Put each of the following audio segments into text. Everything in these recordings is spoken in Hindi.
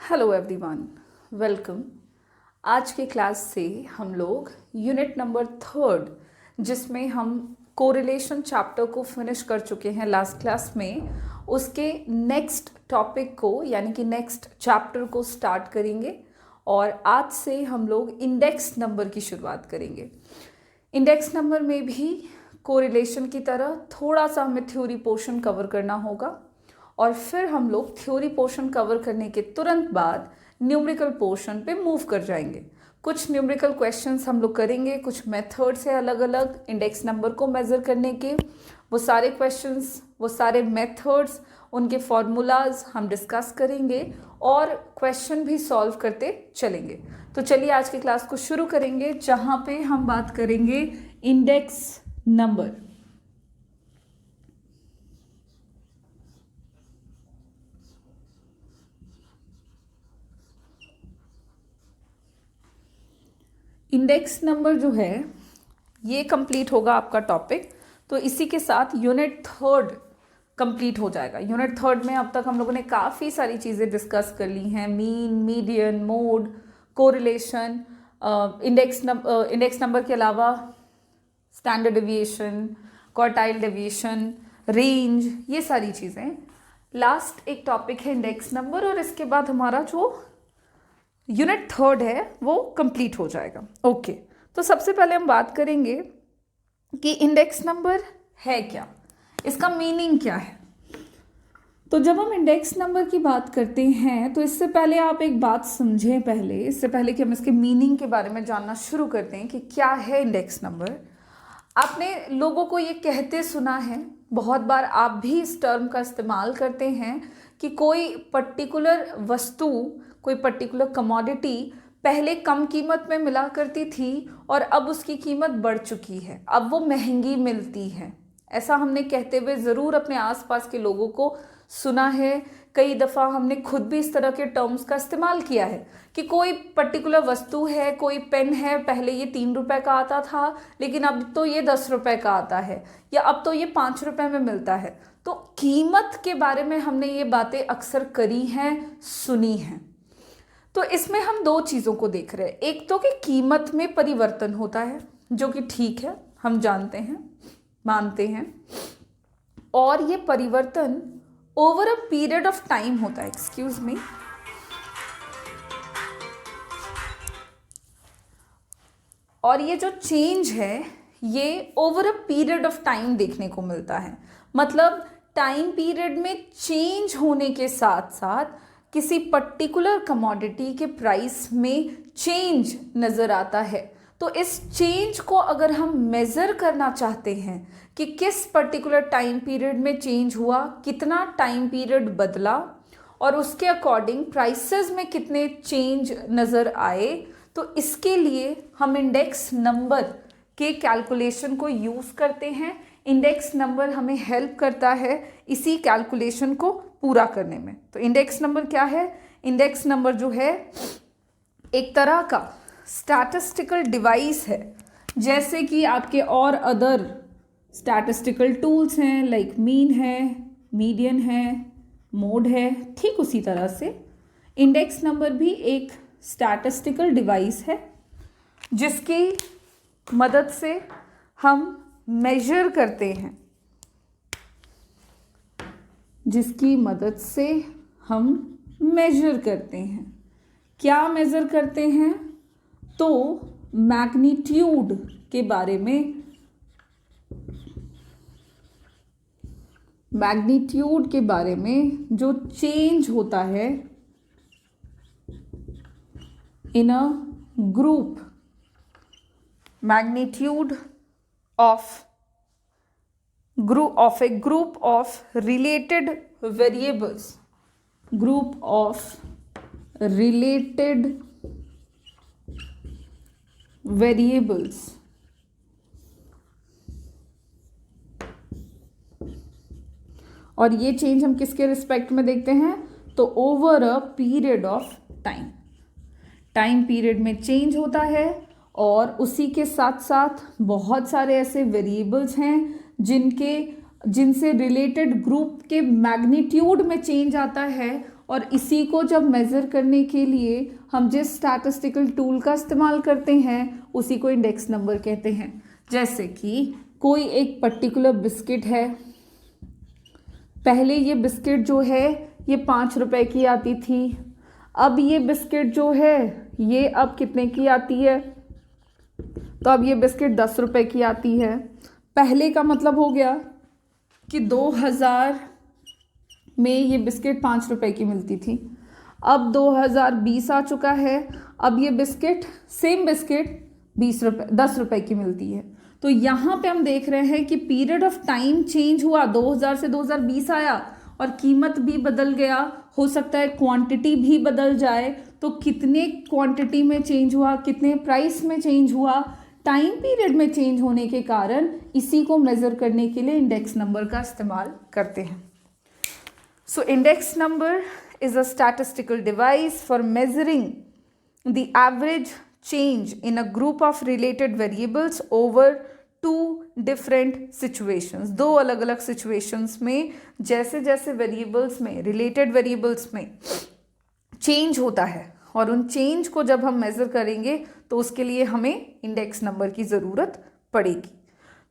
Hello everyone, welcome. आज के क्लास से हम लोग यूनिट नंबर 3 जिसमें हम कोरिलेशन चैप्टर को फिनिश कर चुके हैं लास्ट क्लास में, उसके नेक्स्ट टॉपिक को यानी कि नेक्स्ट चैप्टर को स्टार्ट करेंगे। और आज से हम लोग इंडेक्स नंबर की शुरुआत करेंगे। इंडेक्स नंबर में भी कोरिलेशन की तरह थोड़ा सा हमें थ्योरी पोर्शन कवर करना होगा और फिर हम लोग थ्योरी पोर्शन कवर करने के तुरंत बाद न्यूमेरिकल पोर्शन पे मूव कर जाएंगे। कुछ न्यूमेरिकल क्वेश्चंस हम लोग करेंगे, कुछ मेथड्स है अलग अलग इंडेक्स नंबर को मेज़र करने के। वो सारे क्वेश्चंस, वो सारे मेथड्स, उनके फॉर्मूलाज हम डिस्कस करेंगे और क्वेश्चन भी सॉल्व करते चलेंगे। तो चलिए आज की क्लास को शुरू करेंगे, जहाँ पे हम बात करेंगे इंडेक्स नंबर। इंडेक्स नंबर जो है ये कंप्लीट होगा आपका टॉपिक, तो इसी के साथ यूनिट 3 कंप्लीट हो जाएगा। यूनिट 3 में अब तक हम लोगों ने काफ़ी सारी चीज़ें डिस्कस कर ली हैं, mean, median, mode, correlation, index number के अलावा standard deviation, quartile deviation, range, ये सारी चीज़ें। लास्ट एक टॉपिक है इंडेक्स नंबर और इसके बाद हमारा जो यूनिट 3 है वो कंप्लीट हो जाएगा। ओके, तो सबसे पहले हम बात करेंगे कि इंडेक्स नंबर है क्या, इसका मीनिंग क्या है। तो जब हम इंडेक्स नंबर की बात करते हैं तो इससे पहले आप एक बात समझें, इससे पहले कि हम इसके मीनिंग के बारे में जानना शुरू करते हैं कि क्या है इंडेक्स नंबर। आपने लोगों को ये कहते सुना है, बहुत बार आप भी इस टर्म का इस्तेमाल करते हैं कि कोई पर्टिकुलर वस्तु, कोई पर्टिकुलर कमोडिटी पहले कम कीमत में मिला करती थी और अब उसकी कीमत बढ़ चुकी है, अब वो महंगी मिलती है। ऐसा हमने कहते हुए ज़रूर अपने आसपास के लोगों को सुना है। कई दफ़ा हमने खुद भी इस तरह के टर्म्स का इस्तेमाल किया है कि कोई पर्टिकुलर वस्तु है, कोई पेन है, पहले ये 3 रुपए का आता था लेकिन अब तो ये 10 रुपए का आता है, या अब तो ये 5 रुपए में मिलता है। तो कीमत के बारे में हमने ये बातें अक्सर करी हैं, सुनी हैं। तो इसमें हम दो चीज़ों को देख रहे हैं। एक तो कि कीमत में परिवर्तन होता है, जो कि ठीक है, हम जानते हैं, मानते हैं, और ये परिवर्तन over a period of time होता है। एक्सक्यूज मी, और ये जो चेंज है ये over a period of time देखने को मिलता है। मतलब टाइम पीरियड में चेंज होने के साथ साथ किसी पर्टिकुलर कमोडिटी के प्राइस में चेंज नज़र आता है। तो इस चेंज को अगर हम मेज़र करना चाहते हैं कि किस पर्टिकुलर टाइम पीरियड में चेंज हुआ, कितना टाइम पीरियड बदला और उसके अकॉर्डिंग प्राइसेस में कितने चेंज नज़र आए, तो इसके लिए हम इंडेक्स नंबर के कैलकुलेशन को यूज़ करते हैं। इंडेक्स नंबर हमें हेल्प करता है इसी कैलकुलेशन को पूरा करने में। तो इंडेक्स नंबर क्या है? इंडेक्स नंबर जो है एक तरह का स्टैटिस्टिकल डिवाइस है, जैसे कि आपके और अदर स्टैटिस्टिकल टूल्स हैं, लाइक मीन है, मीडियन है, मोड है। ठीक उसी तरह से इंडेक्स नंबर भी एक स्टैटिस्टिकल डिवाइस है जिसकी मदद से हम मेजर करते हैं, जिसकी मदद से हम मेजर करते हैं। क्या मेजर करते हैं? तो मैग्नीट्यूड के बारे में, मैग्नीट्यूड के बारे में जो चेंज होता है in a group, magnitude of a group of related variables, group of related variables, और ये चेंज हम किसके रिस्पेक्ट में देखते हैं? तो over a period of time, time period में चेंज होता है और उसी के साथ साथ बहुत सारे ऐसे वेरिएबल्स हैं जिनसे रिलेटेड ग्रुप के मैग्नीट्यूड में चेंज आता है और इसी को जब मेज़र करने के लिए हम जिस स्टैटिस्टिकल टूल का इस्तेमाल करते हैं उसी को इंडेक्स नंबर कहते हैं। जैसे कि कोई एक पर्टिकुलर बिस्किट है, पहले ये बिस्किट जो है ये 5 रुपए की आती थी, अब ये बिस्किट जो है ये अब कितने की आती है, तो अब ये बिस्किट 10 रुपए की आती है। पहले का मतलब हो गया कि 2000 में ये बिस्किट 5 रुपए की मिलती थी, अब 2020 आ चुका है, अब ये बिस्किट सेम बिस्किट 10 रुपए की मिलती है। तो यहाँ पे हम देख रहे हैं कि पीरियड ऑफ टाइम चेंज हुआ, 2000 से 2020 आया और कीमत भी बदल गया, हो सकता है क्वांटिटी भी बदल जाए। तो कितने क्वांटिटी में चेंज हुआ, कितने प्राइस में चेंज हुआ, टाइम पीरियड में चेंज होने के कारण इसी को मेज़र करने के लिए इंडेक्स नंबर का इस्तेमाल करते हैं। So index number is a statistical device for measuring the average change in a group of related variables over two different situations। दो अलग अलग situations में जैसे जैसे variables में, related variables में change होता है और उन change को जब हम measure करेंगे तो उसके लिए हमें index number की ज़रूरत पड़ेगी।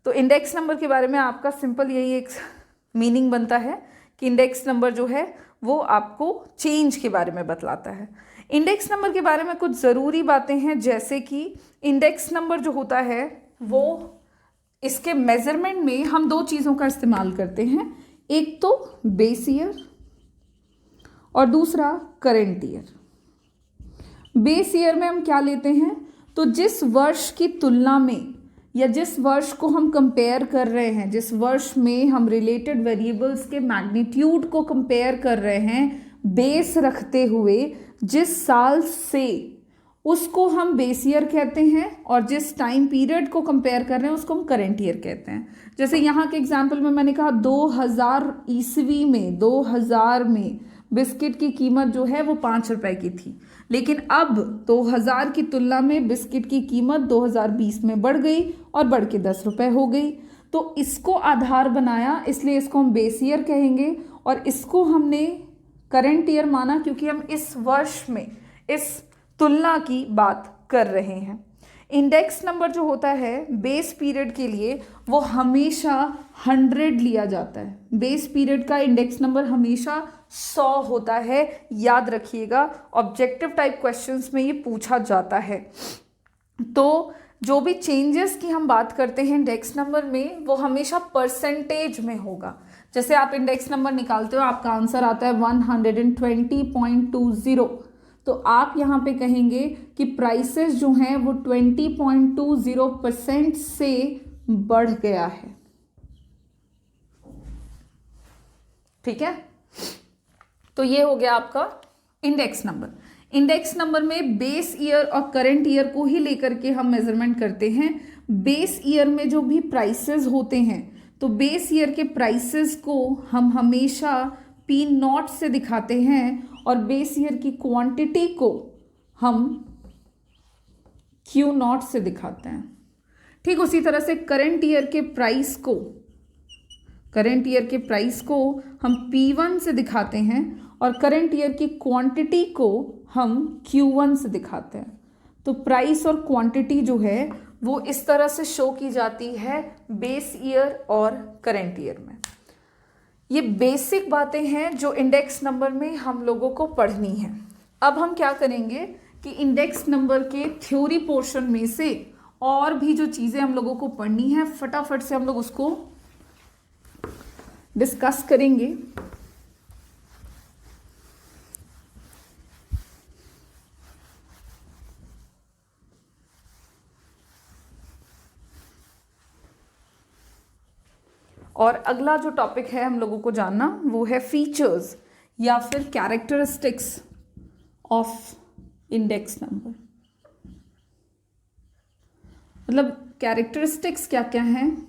तो index number के बारे में आपका simple यही एक meaning बनता है कि index number जो है वो आपको change के बारे में बतलाता है। इंडेक्स नंबर के बारे में कुछ ज़रूरी बातें हैं, जैसे कि इंडेक्स नंबर जो होता है वो इसके मेज़रमेंट में हम दो चीज़ों का इस्तेमाल करते हैं, एक तो बेस ईयर और दूसरा करंट ईयर। बेस ईयर में हम क्या लेते हैं, तो जिस वर्ष की तुलना में या जिस वर्ष को हम कंपेयर कर रहे हैं, जिस वर्ष में हम रिलेटेड वेरिएबल्स के मैग्नीट्यूड को कंपेयर कर रहे हैं, बेस रखते हुए जिस साल से, उसको हम बेस ईयर कहते हैं और जिस टाइम पीरियड को कंपेयर कर रहे हैं उसको हम करंट ईयर कहते हैं। जैसे यहाँ के एग्जांपल में मैंने कहा 2000 ईस्वी में, 2000 में बिस्किट की कीमत जो है वो 5 रुपए की थी, लेकिन अब 2000 की तुलना में बिस्किट की कीमत 2020 में बढ़ गई और बढ़ के 10 रुपए हो गई। तो इसको आधार बनाया, इसलिए इसको हम बेस ईयर कहेंगे और इसको हमने करंट ईयर माना क्योंकि हम इस वर्ष में इस तुलना की बात कर रहे हैं। इंडेक्स नंबर जो होता है बेस पीरियड के लिए वो हमेशा 100 लिया जाता है। बेस पीरियड का इंडेक्स नंबर हमेशा 100 होता है, याद रखिएगा, ऑब्जेक्टिव टाइप क्वेश्चंस में ये पूछा जाता है। तो जो भी चेंजेस की हम बात करते हैं इंडेक्स नंबर में वो हमेशा परसेंटेज में होगा। जैसे आप इंडेक्स नंबर निकालते हो, आपका आंसर आता है 120.20, तो आप यहाँ पे कहेंगे कि प्राइसेस जो हैं वो 20.20% से बढ़ गया है। ठीक है, तो ये हो गया आपका इंडेक्स नंबर। इंडेक्स नंबर में बेस ईयर और करंट ईयर को ही लेकर के हम मेजरमेंट करते हैं। बेस ईयर में जो भी प्राइसेस होते हैं, तो बेस ईयर के प्राइसेस को हम हमेशा P0 से दिखाते हैं और बेस ईयर की क्वांटिटी को हम Q0 से दिखाते हैं। ठीक उसी तरह से करंट ईयर के प्राइस को हम P1 से दिखाते हैं और करंट ईयर की क्वांटिटी को हम Q1 से दिखाते हैं। तो प्राइस और क्वांटिटी जो है वो इस तरह से शो की जाती है बेस ईयर और करंट ईयर में। ये बेसिक बातें हैं जो इंडेक्स नंबर में हम लोगों को पढ़नी है। अब हम क्या करेंगे कि इंडेक्स नंबर के थ्योरी पोर्शन में से और भी जो चीज़ें हम लोगों को पढ़नी है फटाफट से हम लोग उसको डिस्कस करेंगे। और अगला जो टॉपिक है हम लोगों को जानना वो है फीचर्स या फिर कैरेक्टरिस्टिक्स ऑफ इंडेक्स नंबर। मतलब कैरेक्टरिस्टिक्स क्या क्या हैं,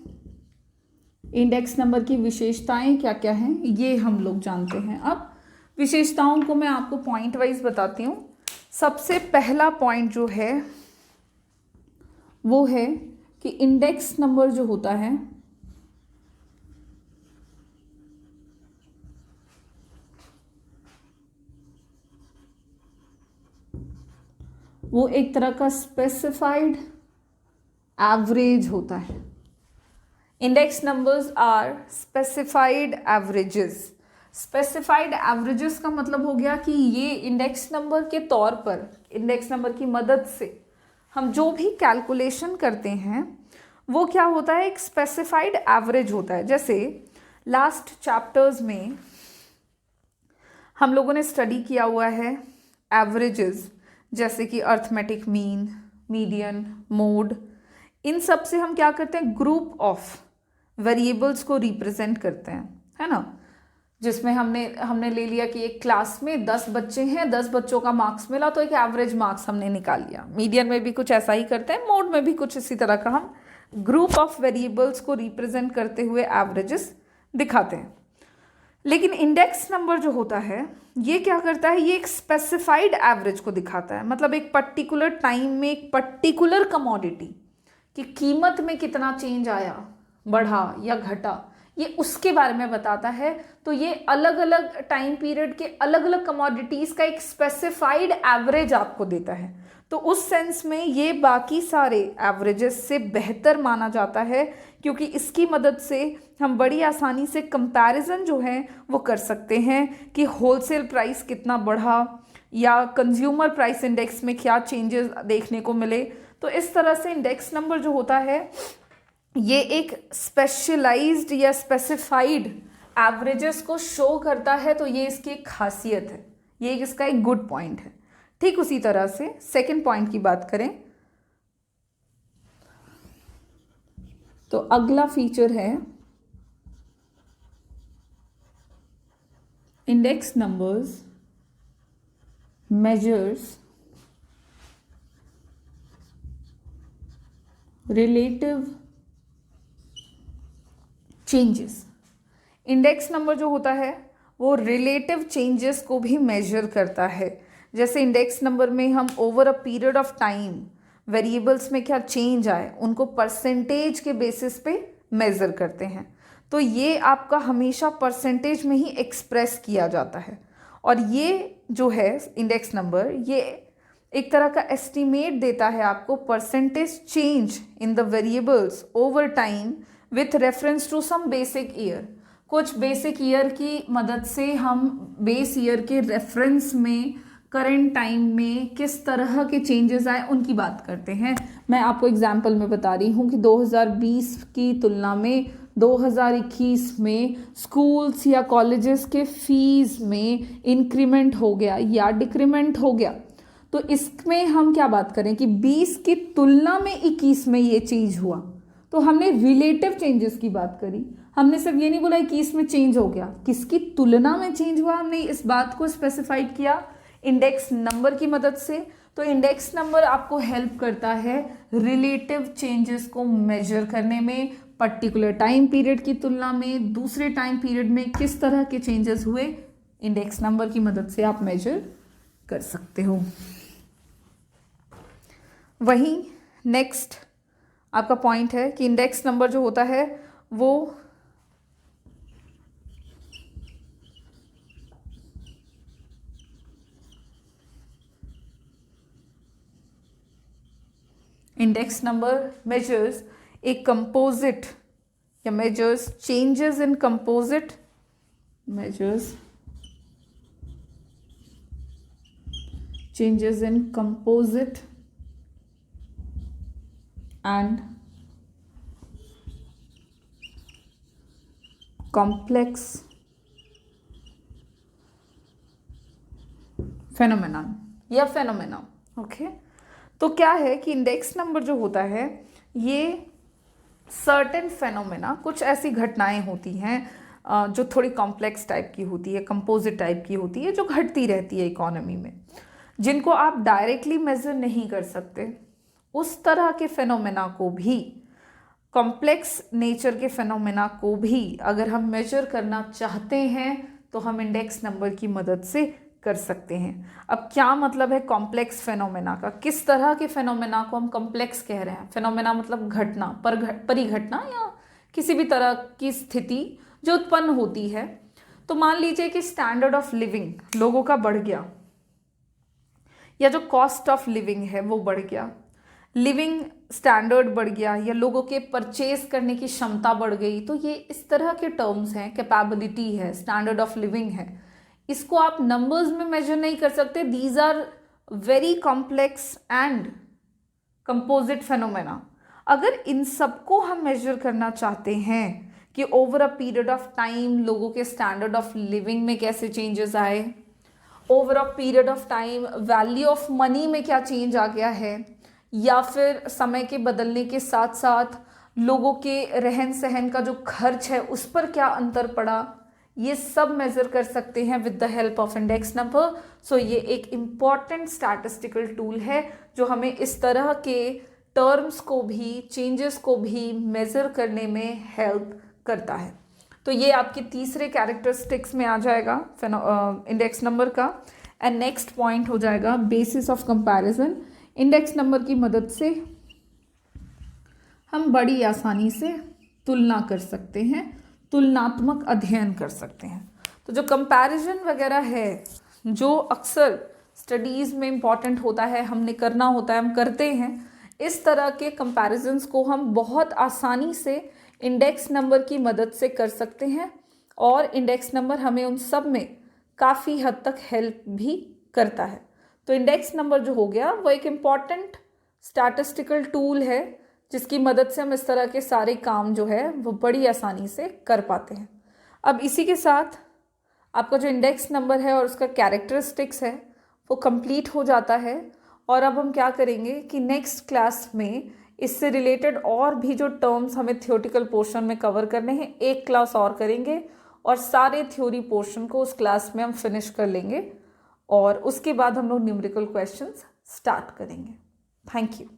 इंडेक्स नंबर की विशेषताएं क्या क्या हैं, ये हम लोग जानते हैं। अब विशेषताओं को मैं आपको पॉइंट वाइज बताती हूँ। सबसे पहला पॉइंट जो है वो है कि इंडेक्स नंबर जो होता है वो एक तरह का स्पेसिफाइड एवरेज होता है। Index numbers are specified averages. Specified averages का मतलब हो गया कि ये इंडेक्स नंबर के तौर पर, इंडेक्स नंबर की मदद से हम जो भी कैलकुलेशन करते हैं वो क्या होता है, एक स्पेसिफाइड एवरेज होता है। जैसे लास्ट चैप्टर्स में हम लोगों ने स्टडी किया हुआ है एवरेजेस, जैसे कि अर्थमेटिक मीन, मीडियन, मोड। इन सब से हम क्या करते हैं, ग्रुप ऑफ वेरिएबल्स को रिप्रेजेंट करते हैं, है ना। जिसमें हमने ले लिया कि एक क्लास में 10 बच्चे हैं, 10 बच्चों का मार्क्स मिला तो एक एवरेज मार्क्स हमने निकाल लिया। मीडियन में भी कुछ ऐसा ही करते हैं, मोड में भी कुछ इसी तरह का हम ग्रुप ऑफ वेरिएबल्स को रिप्रेजेंट करते हुए एवरेजेस दिखाते हैं। लेकिन इंडेक्स नंबर जो होता है ये क्या करता है, ये एक स्पेसिफाइड एवरेज को दिखाता है। मतलब एक पर्टिकुलर टाइम में एक पर्टिकुलर कमोडिटी की कीमत में कितना चेंज आया, बढ़ा या घटा, ये उसके बारे में बताता है। तो ये अलग अलग टाइम पीरियड के अलग अलग कमोडिटीज़ का एक स्पेसिफाइड एवरेज आपको देता है। तो उस सेंस में ये बाकी सारे एवरेजेस से बेहतर माना जाता है, क्योंकि इसकी मदद से हम बड़ी आसानी से कंपैरिजन जो है वो कर सकते हैं कि होलसेल प्राइस कितना बढ़ा या कंज्यूमर प्राइस इंडेक्स में क्या चेंजेस देखने को मिले। तो इस तरह से इंडेक्स नंबर जो होता है ये एक स्पेशलाइज्ड या स्पेसिफाइड एवरेजेस को शो करता है। तो ये इसकी एक खासियत है, ये इसका एक गुड पॉइंट है। ठीक उसी तरह से सेकंड पॉइंट की बात करें तो अगला फीचर है index numbers measures relative changes. Index number जो होता है वो रिलेटिव चेंजेस को भी मेजर करता है। जैसे इंडेक्स नंबर में हम over a period of time variables में क्या चेंज आए उनको परसेंटेज के बेसिस पे मेजर करते हैं। तो ये आपका हमेशा परसेंटेज में ही एक्सप्रेस किया जाता है। और ये जो है इंडेक्स नंबर ये एक तरह का एस्टिमेट देता है आपको percentage change in the variables over time with reference to some basic year. कुछ बेसिक ईयर की मदद से हम बेस ईयर के रेफरेंस में करंट टाइम में किस तरह के चेंजेस आए उनकी बात करते हैं। मैं आपको एग्जांपल में बता रही हूँ कि 2020 की तुलना में 2021 में स्कूल्स या कॉलेजेस के फीस में इंक्रीमेंट हो गया या डिक्रीमेंट हो गया। तो इसमें हम क्या बात करें कि 20 की तुलना में 21 में ये चीज हुआ, तो हमने रिलेटिव चेंजेस की बात करी। हमने सिर्फ ये नहीं बोला 21 में चेंज हो गया, किसकी तुलना में चेंज हुआ, हमने इस बात को स्पेसिफाइड किया इंडेक्स नंबर की मदद से। तो इंडेक्स नंबर आपको हेल्प करता है रिलेटिव चेंजेस को मेजर करने में, पर्टिकुलर टाइम पीरियड की तुलना में दूसरे टाइम पीरियड में किस तरह के चेंजेस हुए, इंडेक्स नंबर की मदद से आप मेजर कर सकते हो। वहीं नेक्स्ट आपका पॉइंट है कि इंडेक्स नंबर जो होता है वो index number measures a composite या measures changes in composite measures changes in composite and complex phenomenon या phenomenon। ओके, तो क्या है कि इंडेक्स नंबर जो होता है ये सर्टेन फेनोमेना, कुछ ऐसी घटनाएं होती हैं जो थोड़ी कॉम्प्लेक्स टाइप की होती है, कंपोजिट टाइप की होती है, जो घटती रहती है इकोनॉमी में, जिनको आप डायरेक्टली मेजर नहीं कर सकते। उस तरह के फेनोमेना को भी, कॉम्प्लेक्स नेचर के फेनोमेना को भी अगर हम मेजर करना चाहते हैं तो हम इंडेक्स नंबर की मदद से कर सकते हैं। अब क्या मतलब है कॉम्प्लेक्स फेनोमेना का, किस तरह के फेनोमेना को हम कॉम्प्लेक्स कह रहे हैं। फेनोमेना मतलब घटना, परिघटना या किसी भी तरह की स्थिति जो उत्पन्न होती है। तो मान लीजिए कि स्टैंडर्ड ऑफ लिविंग लोगों का बढ़ गया या जो कॉस्ट ऑफ लिविंग है वो बढ़ गया, लिविंग स्टैंडर्ड बढ़ गया, या लोगों के परचेज करने की क्षमता बढ़ गई, तो ये इस तरह के टर्म्स हैं, कैपेबिलिटी है, स्टैंडर्ड ऑफ लिविंग है, इसको आप नंबर्स में मेजर नहीं कर सकते। These are very complex and composite phenomena. अगर इन सबको हम मेजर करना चाहते हैं कि over a period of time लोगों के स्टैंडर्ड ऑफ लिविंग में कैसे चेंजेस आए, over a period of time value of money में क्या चेंज आ गया है, या फिर समय के बदलने के साथ साथ लोगों के रहन सहन का जो खर्च है उस पर क्या अंतर पड़ा, ये सब मेजर कर सकते हैं with the help of index number. So ये एक इम्पॉर्टेंट स्टैटिस्टिकल टूल है जो हमें इस तरह के टर्म्स को भी, चेंजेस को भी मेजर करने में हेल्प करता है। तो ये आपके तीसरे कैरेक्टरिस्टिक्स में आ जाएगा इंडेक्स नंबर का। एंड नेक्स्ट पॉइंट हो जाएगा basis of comparison. Index number की मदद से हम बड़ी आसानी से तुलना कर सकते हैं, तुलनात्मक अध्ययन कर सकते हैं। तो जो कंपैरिजन वगैरह है, जो अक्सर स्टडीज़ में इम्पॉर्टेंट होता है, हमने करना होता है, हम करते हैं, इस तरह के कंपैरिजन्स को हम बहुत आसानी से इंडेक्स नंबर की मदद से कर सकते हैं। और इंडेक्स नंबर हमें उन सब में काफ़ी हद तक हेल्प भी करता है। तो इंडेक्स नंबर जो हो गया वो एक इम्पॉर्टेंट स्टैटिस्टिकल टूल है जिसकी मदद से हम इस तरह के सारे काम जो है वो बड़ी आसानी से कर पाते हैं। अब इसी के साथ आपका जो इंडेक्स नंबर है और उसका कैरेक्टरिस्टिक्स है वो कंप्लीट हो जाता है। और अब हम क्या करेंगे कि नेक्स्ट क्लास में इससे रिलेटेड और भी जो टर्म्स हमें थ्योरेटिकल पोर्शन में कवर करने हैं, एक क्लास और करेंगे और सारे थ्योरी पोर्शन को उस क्लास में हम फिनिश कर लेंगे और उसके बाद हम लोग न्यूमेरिकल क्वेश्चंस स्टार्ट करेंगे। Thank you.